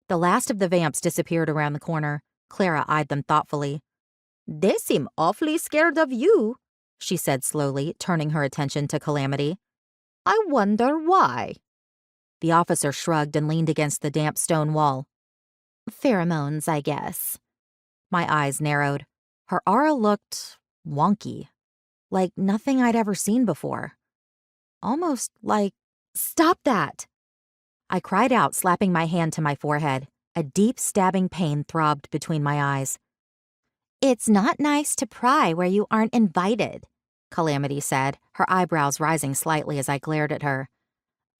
The last of the vamps disappeared around the corner. Clara eyed them thoughtfully. "They seem awfully scared of you," she said slowly, turning her attention to Calamity. "I wonder why." The officer shrugged and leaned against the damp stone wall. "Pheromones, I guess." My eyes narrowed. Her aura looked wonky, like nothing I'd ever seen before. Almost like, "Stop that!" I cried out, slapping my hand to my forehead. A deep, stabbing pain throbbed between my eyes. "It's not nice to pry where you aren't invited," Calamity said, her eyebrows rising slightly as I glared at her.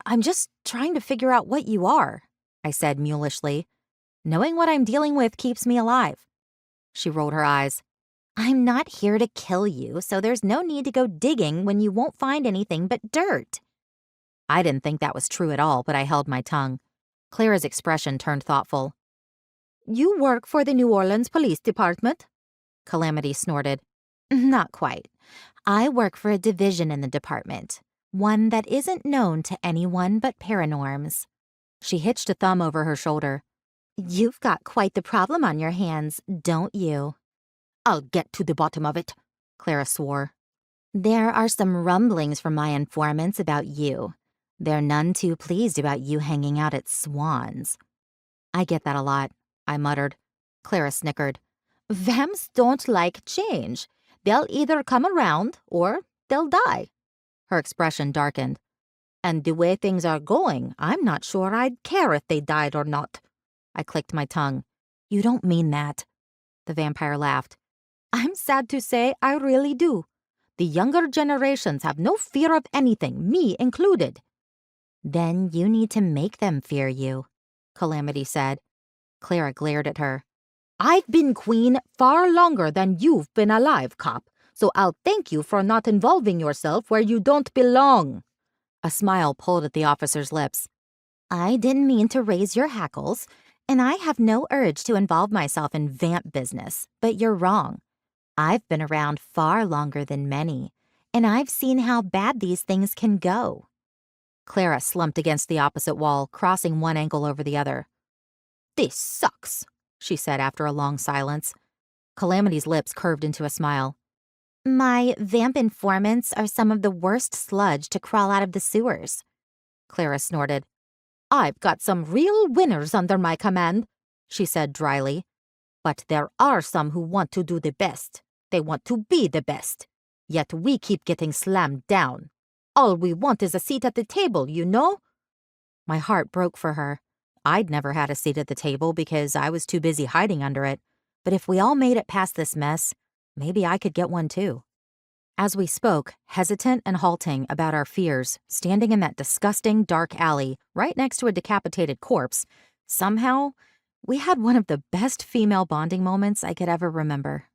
"I'm just trying to figure out what you are," I said mulishly. "Knowing what I'm dealing with keeps me alive." She rolled her eyes. "I'm not here to kill you, so there's no need to go digging when you won't find anything but dirt." I didn't think that was true at all, but I held my tongue. Clara's expression turned thoughtful. "You work for the New Orleans Police Department?" Calamity snorted. "Not quite. I work for a division in the department, one that isn't known to anyone but paranorms." She hitched a thumb over her shoulder. "You've got quite the problem on your hands, don't you?" "I'll get to the bottom of it," Clara swore. "There are some rumblings from my informants about you. They're none too pleased about you hanging out at Swan's." "I get that a lot," I muttered. Clara snickered. "Vamps don't like change. They'll either come around or they'll die." Her expression darkened. "And the way things are going, I'm not sure I'd care if they died or not." I clicked my tongue. "You don't mean that." The vampire laughed. "I'm sad to say I really do. The younger generations have no fear of anything, me included." "Then you need to make them fear you," Calamity said. Clara glared at her. "I've been queen far longer than you've been alive, cop, so I'll thank you for not involving yourself where you don't belong." A smile pulled at the officer's lips. "I didn't mean to raise your hackles, and I have no urge to involve myself in vamp business, but you're wrong. I've been around far longer than many, and I've seen how bad these things can go." Clara slumped against the opposite wall, crossing one ankle over the other. "This sucks," she said after a long silence. Calamity's lips curved into a smile. "My vamp informants are some of the worst sludge to crawl out of the sewers." Clara snorted. "I've got some real winners under my command," she said dryly. "But there are some who want to do the best. They want to be the best. Yet we keep getting slammed down. All we want is a seat at the table, you know?" My heart broke for her. I'd never had a seat at the table because I was too busy hiding under it. But if we all made it past this mess, maybe I could get one too. As we spoke, hesitant and halting about our fears, standing in that disgusting dark alley right next to a decapitated corpse, somehow we had one of the best female bonding moments I could ever remember.